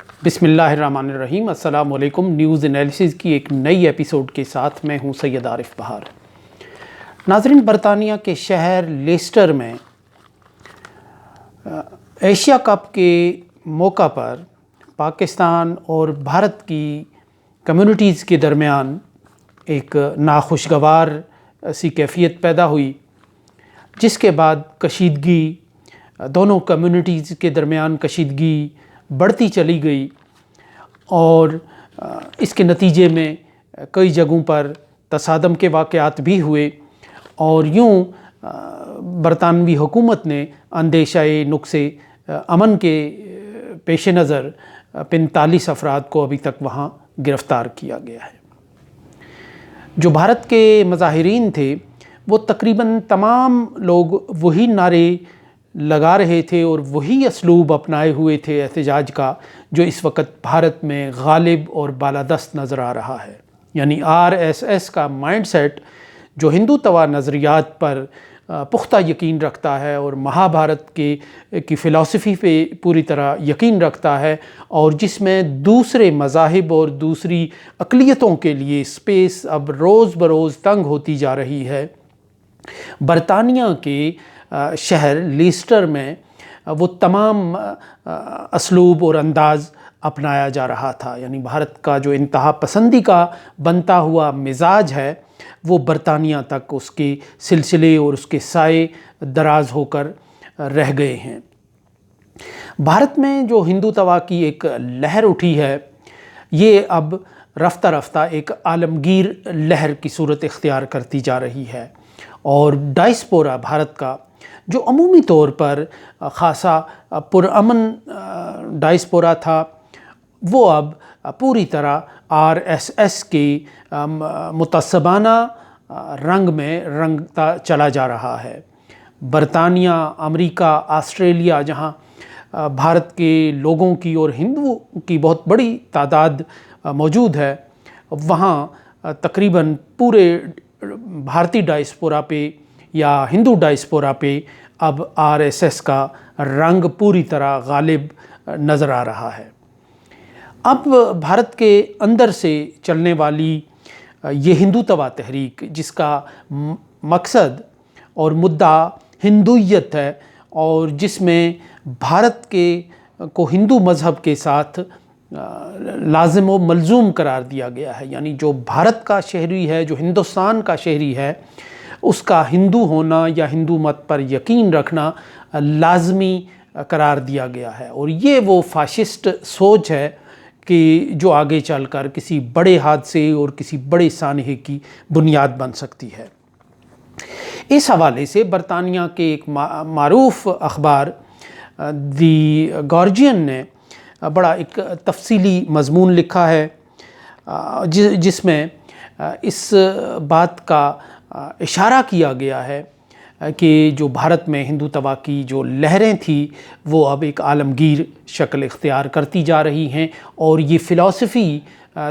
بسم اللہ الرحمن الرحیم۔ السلام علیکم۔ نیوز انالیسز کی ایک نئی ایپیسوڈ کے ساتھ میں ہوں سید عارف بہار۔ ناظرین، برطانیہ کے شہر لیسٹر میں ایشیا کپ کے موقع پر پاکستان اور بھارت کی کمیونٹیز کے درمیان ایک ناخوشگوار سی کیفیت پیدا ہوئی، جس کے بعد کشیدگی دونوں کمیونٹیز کے درمیان کشیدگی بڑھتی چلی گئی اور اس کے نتیجے میں کئی جگہوں پر تصادم کے واقعات بھی ہوئے، اور یوں برطانوی حکومت نے اندیشہ نقص امن کے پیش نظر 45 افراد کو ابھی تک وہاں گرفتار کیا گیا ہے۔ جو بھارت کے مظاہرین تھے وہ تقریباً تمام لوگ وہی نعرے لگا رہے تھے اور وہی اسلوب اپنائے ہوئے تھے احتجاج کا جو اس وقت بھارت میں غالب اور بالادست نظر آ رہا ہے، یعنی RSS کا مائنڈ سیٹ جو ہندوتوا نظریات پر پختہ یقین رکھتا ہے اور مہابھارت کی فلسفی پہ پوری طرح یقین رکھتا ہے، اور جس میں دوسرے مذاہب اور دوسری اقلیتوں کے لیے اسپیس اب روز بروز تنگ ہوتی جا رہی ہے۔ برطانیہ کے شہر لیسٹر میں وہ تمام اسلوب اور انداز اپنایا جا رہا تھا، یعنی بھارت کا جو انتہا پسندی کا بنتا ہوا مزاج ہے وہ برطانیہ تک اس کے سلسلے اور اس کے سائے دراز ہو کر رہ گئے ہیں۔ بھارت میں جو ہندوتوا کی ایک لہر اٹھی ہے، یہ اب رفتہ رفتہ ایک عالمگیر لہر کی صورت اختیار کرتی جا رہی ہے، اور ڈائسپورا بھارت کا جو عمومی طور پر خاصا پرامن ڈائسپورا تھا، وہ اب پوری طرح RSS کے متعصبانہ رنگ میں رنگتا چلا جا رہا ہے۔ برطانیہ، امریکہ، آسٹریلیا، جہاں بھارت کے لوگوں کی اور ہندوؤں کی بہت بڑی تعداد موجود ہے، وہاں تقریباً پورے بھارتی ڈائسپورا پہ یا ہندو ڈائسپورا پہ اب RSS کا رنگ پوری طرح غالب نظر آ رہا ہے۔ اب بھارت کے اندر سے چلنے والی یہ ہندوتوا تحریک، جس کا مقصد اور مدعا ہندویت ہے، اور جس میں بھارت کو ہندو مذہب کے ساتھ لازم و ملزوم قرار دیا گیا ہے، یعنی جو بھارت کا شہری ہے، جو ہندوستان کا شہری ہے، اس کا ہندو ہونا یا ہندو مت پر یقین رکھنا لازمی قرار دیا گیا ہے، اور یہ وہ فاشسٹ سوچ ہے کہ جو آگے چل کر کسی بڑے حادثے اور کسی بڑے سانحے کی بنیاد بن سکتی ہے۔ اس حوالے سے برطانیہ کے ایک معروف اخبار دی گارجین نے بڑا ایک تفصیلی مضمون لکھا ہے، جس میں اس بات کا اشارہ کیا گیا ہے کہ جو بھارت میں ہندوتوا کی جو لہریں تھیں وہ اب ایک عالمگیر شکل اختیار کرتی جا رہی ہیں، اور یہ فلسفی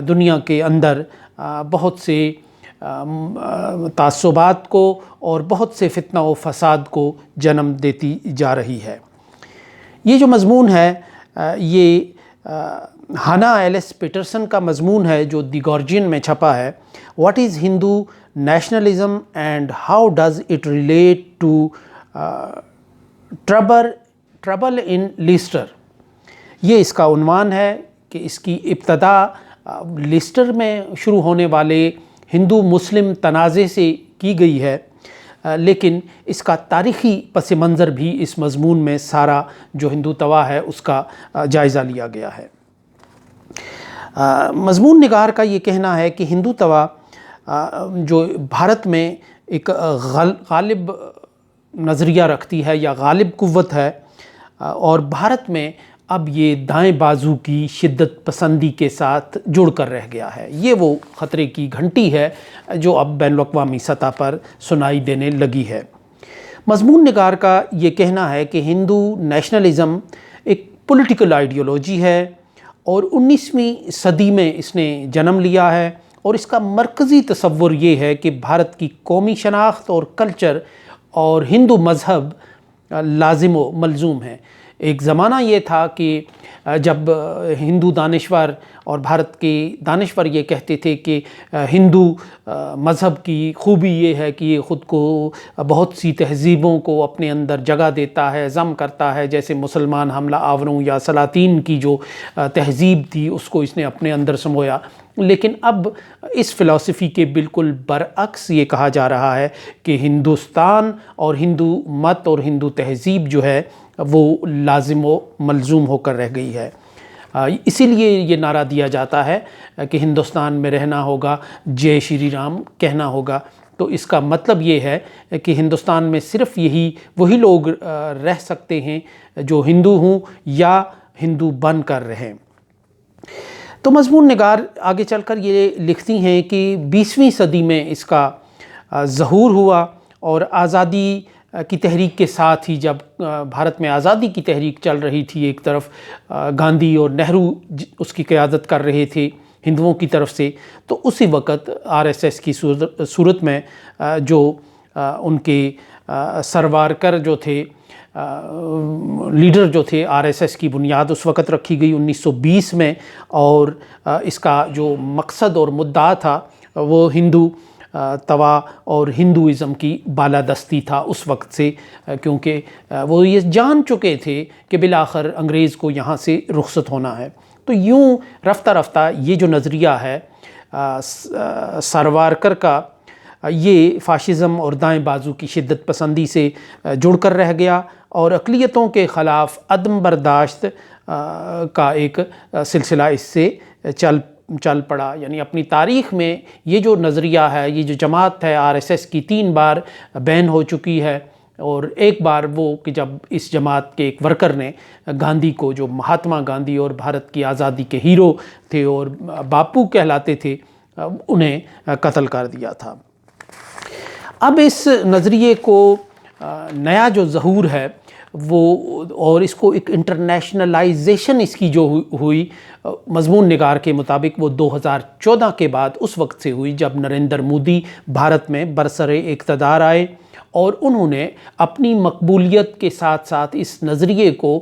دنیا کے اندر بہت سے تعصبات کو اور بہت سے فتنہ و فساد کو جنم دیتی جا رہی ہے۔ یہ جو مضمون ہے یہ ہانا ایلس پیٹرسن کا مضمون ہے جو دی گارجین میں چھپا ہے۔ What is Hindu nationalism and how does it relate to trouble in Leicester, یہ اس کا عنوان ہے کہ اس کی ابتدا لیسٹر میں شروع ہونے والے ہندو مسلم تنازع سے کی گئی ہے، لیکن اس کا تاریخی پس منظر بھی اس مضمون میں سارا جو ہندوتوا ہے اس کا جائزہ لیا گیا ہے۔ مضمون نگار کا یہ کہنا ہے کہ ہندوتوا جو بھارت میں ایک غالب نظریہ رکھتی ہے یا غالب قوت ہے، اور بھارت میں اب یہ دائیں بازو کی شدت پسندی کے ساتھ جڑ کر رہ گیا ہے۔ یہ وہ خطرے کی گھنٹی ہے جو اب بین الاقوامی سطح پر سنائی دینے لگی ہے۔ مضمون نگار کا یہ کہنا ہے کہ ہندو نیشنلزم ایک پولیٹیکل آئیڈیالوجی ہے، اور 19ویں صدی میں اس نے جنم لیا ہے، اور اس کا مرکزی تصور یہ ہے کہ بھارت کی قومی شناخت اور کلچر اور ہندو مذہب لازم و ملزوم ہے۔ ایک زمانہ یہ تھا کہ جب ہندو دانشور اور بھارت کے دانشور یہ کہتے تھے کہ ہندو مذہب کی خوبی یہ ہے کہ یہ خود کو بہت سی تہذیبوں کو اپنے اندر جگہ دیتا ہے، ضم کرتا ہے، جیسے مسلمان حملہ آوروں یا سلاطین کی جو تہذیب تھی اس کو اس نے اپنے اندر سمویا۔ لیکن اب اس فلسفی کے بالکل برعکس یہ کہا جا رہا ہے کہ ہندوستان اور ہندو مت اور ہندو تہذیب جو ہے وہ لازم و ملزوم ہو کر رہ گئی ہے۔ اسی لیے یہ نعرہ دیا جاتا ہے کہ ہندوستان میں رہنا ہوگا، جے شری رام کہنا ہوگا۔ تو اس کا مطلب یہ ہے کہ ہندوستان میں صرف وہی لوگ رہ سکتے ہیں جو ہندو ہوں یا ہندو بن کر رہیں۔ تو مضمون نگار آگے چل کر یہ لکھتی ہیں کہ 20ویں صدی میں اس کا ظہور ہوا، اور آزادی کی تحریک کے ساتھ ہی جب بھارت میں آزادی کی تحریک چل رہی تھی، ایک طرف گاندھی اور نہرو اس کی قیادت کر رہے تھے ہندوؤں کی طرف سے، تو اسی وقت RSS کی صورت میں جو ان کے سروارکر جو تھے، لیڈر جو تھے RSS کی بنیاد اس وقت رکھی گئی 1920 میں، اور اس کا جو مقصد اور مدعا تھا وہ ہندو توا اور ہندوازم کی بالادستی تھا اس وقت سے، کیونکہ وہ یہ جان چکے تھے کہ بالآخر انگریز کو یہاں سے رخصت ہونا ہے۔ تو یوں رفتہ رفتہ یہ جو نظریہ ہے سروارکر کا، یہ فاشزم اور دائیں بازو کی شدت پسندی سے جڑ کر رہ گیا، اور اقلیتوں کے خلاف عدم برداشت کا ایک سلسلہ اس سے چل پڑا۔ یعنی اپنی تاریخ میں یہ جو نظریہ ہے، یہ جو جماعت ہے RSS کی 3 بار بین ہو چکی ہے، اور ایک بار وہ کہ جب اس جماعت کے ایک ورکر نے گاندھی کو، جو مہاتما گاندھی اور بھارت کی آزادی کے ہیرو تھے اور باپو کہلاتے تھے، انہیں قتل کر دیا تھا۔ اب اس نظریے کو نیا جو ظہور ہے وہ، اور اس کو ایک انٹرنیشنلائزیشن اس کی جو ہوئی، مضمون نگار کے مطابق وہ 2014 کے بعد اس وقت سے ہوئی جب نریندر مودی بھارت میں برسر اقتدار آئے، اور انہوں نے اپنی مقبولیت کے ساتھ ساتھ اس نظریے کو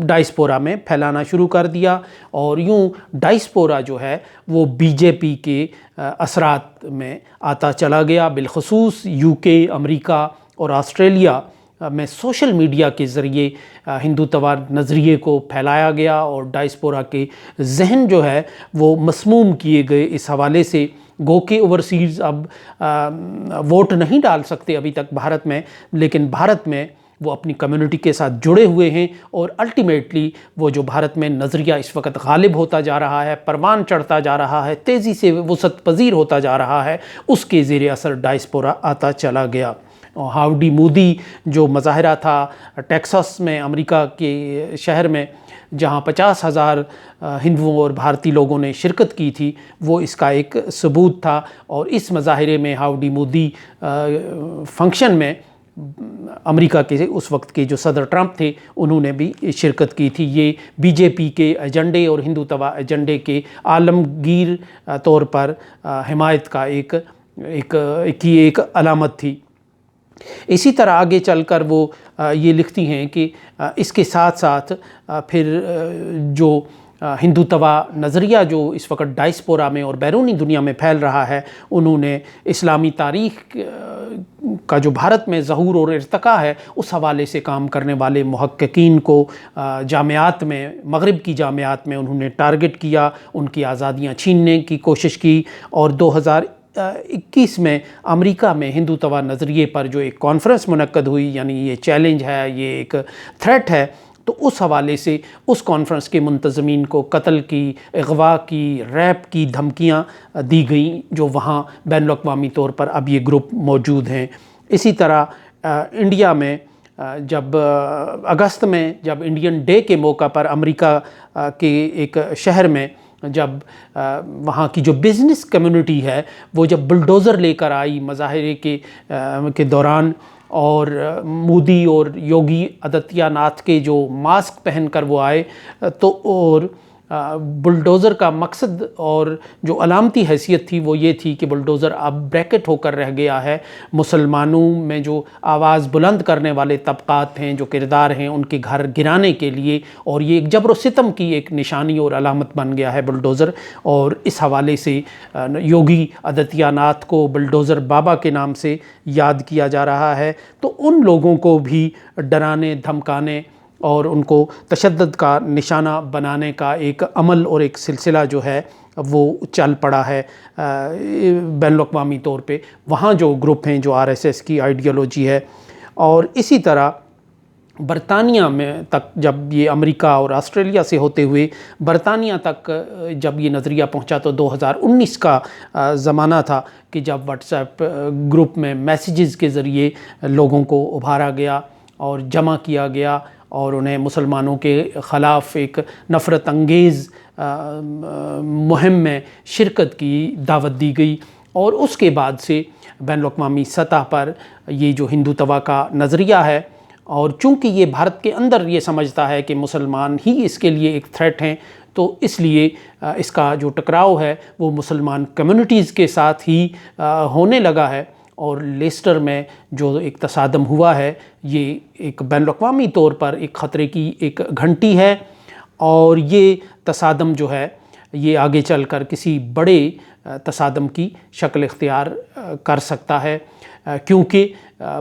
ڈائسپورا میں پھیلانا شروع کر دیا، اور یوں ڈائسپورا جو ہے وہ BJP کے اثرات میں آتا چلا گیا۔ بالخصوص UK، امریکہ اور آسٹریلیا میں سوشل میڈیا کے ذریعے ہندوتوا نظریے کو پھیلایا گیا، اور ڈائسپورا کے ذہن جو ہے وہ مسموم کیے گئے اس حوالے سے۔ گو کہ اوورسیز اب ووٹ نہیں ڈال سکتے ابھی تک بھارت میں، لیکن بھارت میں وہ اپنی کمیونٹی کے ساتھ جڑے ہوئے ہیں، اور الٹیمیٹلی وہ جو بھارت میں نظریہ اس وقت غالب ہوتا جا رہا ہے، پروان چڑھتا جا رہا ہے، تیزی سے وسعت پذیر ہوتا جا رہا ہے، اس کے زیر اثر ڈائسپورا آتا چلا گیا۔ ہاؤڈی مودی جو مظاہرہ تھا ٹیکساس میں، امریکہ کے شہر میں، جہاں 50,000 ہندوؤں اور بھارتی لوگوں نے شرکت کی تھی، وہ اس کا ایک ثبوت تھا۔ اور اس مظاہرے میں، ہاؤڈی مودی فنکشن میں، امریکہ کے اس وقت کے جو صدر ٹرمپ تھے انہوں نے بھی شرکت کی تھی۔ یہ BJP کے ایجنڈے اور ہندوتوا ایجنڈے کے عالمگیر طور پر حمایت کا ایک علامت تھی۔ اسی طرح آگے چل کر وہ یہ لکھتی ہیں کہ اس کے ساتھ ساتھ پھر جو ہندوتوا نظریہ جو اس وقت ڈائسپورا میں اور بیرونی دنیا میں پھیل رہا ہے، انہوں نے اسلامی تاریخ کا جو بھارت میں ظہور اور ارتقاء ہے اس حوالے سے کام کرنے والے محققین کو جامعات میں، مغرب کی جامعات میں انہوں نے ٹارگٹ کیا، ان کی آزادیاں چھیننے کی کوشش کی، اور 2021 میں امریکہ میں ہندوتوا نظریے پر جو ایک کانفرنس منعقد ہوئی، یعنی یہ چیلنج ہے، یہ ایک تھریٹ ہے، تو اس حوالے سے اس کانفرنس کے منتظمین کو قتل کی، اغوا کی، ریپ کی دھمکیاں دی گئیں، جو وہاں بین الاقوامی طور پر اب یہ گروپ موجود ہیں۔ اسی طرح انڈیا میں جب اگست میں، جب انڈین ڈے کے موقع پر امریکہ کے ایک شہر میں جب وہاں کی جو بزنس کمیونٹی ہے وہ جب بلڈوزر لے کر آئی مظاہرے کے دوران، اور مودی اور یوگی آدتیہ ناتھ کے جو ماسک پہن کر وہ آئے، تو اور بلڈوزر کا مقصد اور جو علامتی حیثیت تھی وہ یہ تھی کہ بلڈوزر اب بریکٹ ہو کر رہ گیا ہے، مسلمانوں میں جو آواز بلند کرنے والے طبقات ہیں، جو کردار ہیں، ان کے گھر گرانے کے لیے، اور یہ ایک جبر و ستم کی ایک نشانی اور علامت بن گیا ہے بلڈوزر۔ اور اس حوالے سے یوگی آدتیہ ناتھ کو بلڈوزر بابا کے نام سے یاد کیا جا رہا ہے۔ تو ان لوگوں کو بھی ڈرانے، دھمکانے اور ان کو تشدد کا نشانہ بنانے کا ایک عمل اور ایک سلسلہ جو ہے وہ چل پڑا ہے بین الاقوامی طور پہ، وہاں جو گروپ ہیں جو RSS کی آئیڈیالوجی ہے۔ اور اسی طرح برطانیہ میں تک جب یہ امریکہ اور آسٹریلیا سے ہوتے ہوئے برطانیہ تک جب یہ نظریہ پہنچا تو 2019 کا زمانہ تھا کہ جب واٹس ایپ گروپ میں میسیجز کے ذریعے لوگوں کو ابھارا گیا اور جمع کیا گیا اور انہیں مسلمانوں کے خلاف ایک نفرت انگیز مہم میں شرکت کی دعوت دی گئی۔ اور اس کے بعد سے بین الاقوامی سطح پر یہ جو ہندوتوا کا نظریہ ہے، اور چونکہ یہ بھارت کے اندر یہ سمجھتا ہے کہ مسلمان ہی اس کے لیے ایک تھریٹ ہیں، تو اس لیے اس کا جو ٹکراؤ ہے وہ مسلمان کمیونٹیز کے ساتھ ہی ہونے لگا ہے۔ اور لیسٹر میں جو ایک تصادم ہوا ہے، یہ ایک بین الاقوامی طور پر ایک خطرے کی ایک گھنٹی ہے، اور یہ تصادم جو ہے یہ آگے چل کر کسی بڑے تصادم کی شکل اختیار کر سکتا ہے، کیونکہ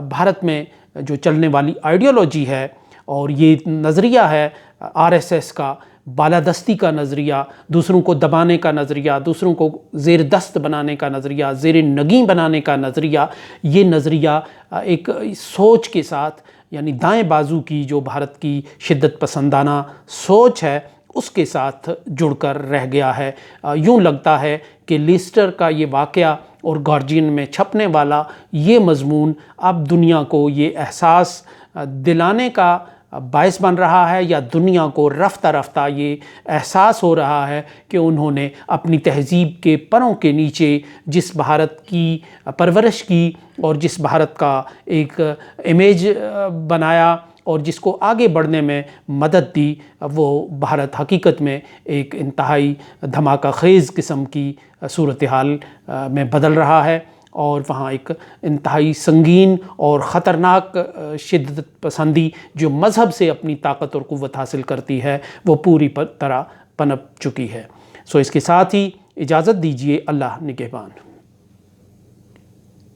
بھارت میں جو چلنے والی آئیڈیالوجی ہے اور یہ نظریہ ہے RSS کا، بالادستی کا نظریہ، دوسروں کو دبانے کا نظریہ، دوسروں کو زیر دست بنانے کا نظریہ، زیر نگیں بنانے کا نظریہ، یہ نظریہ ایک سوچ کے ساتھ، یعنی دائیں بازو کی جو بھارت کی شدت پسندانہ سوچ ہے اس کے ساتھ جڑ کر رہ گیا ہے۔ یوں لگتا ہے کہ لیسٹر کا یہ واقعہ اور گارجین میں چھپنے والا یہ مضمون اب دنیا کو یہ احساس دلانے کا باعث بن رہا ہے، یا دنیا کو رفتہ رفتہ یہ احساس ہو رہا ہے کہ انہوں نے اپنی تہذیب کے پروں کے نیچے جس بھارت کی پرورش کی اور جس بھارت کا ایک امیج بنایا اور جس کو آگے بڑھنے میں مدد دی، وہ بھارت حقیقت میں ایک انتہائی دھماکہ خیز قسم کی صورتحال میں بدل رہا ہے، اور وہاں ایک انتہائی سنگین اور خطرناک شدت پسندی جو مذہب سے اپنی طاقت اور قوت حاصل کرتی ہے وہ پوری طرح پنپ چکی ہے۔ سو اس کے ساتھ ہی اجازت دیجیے، اللہ نگہبان۔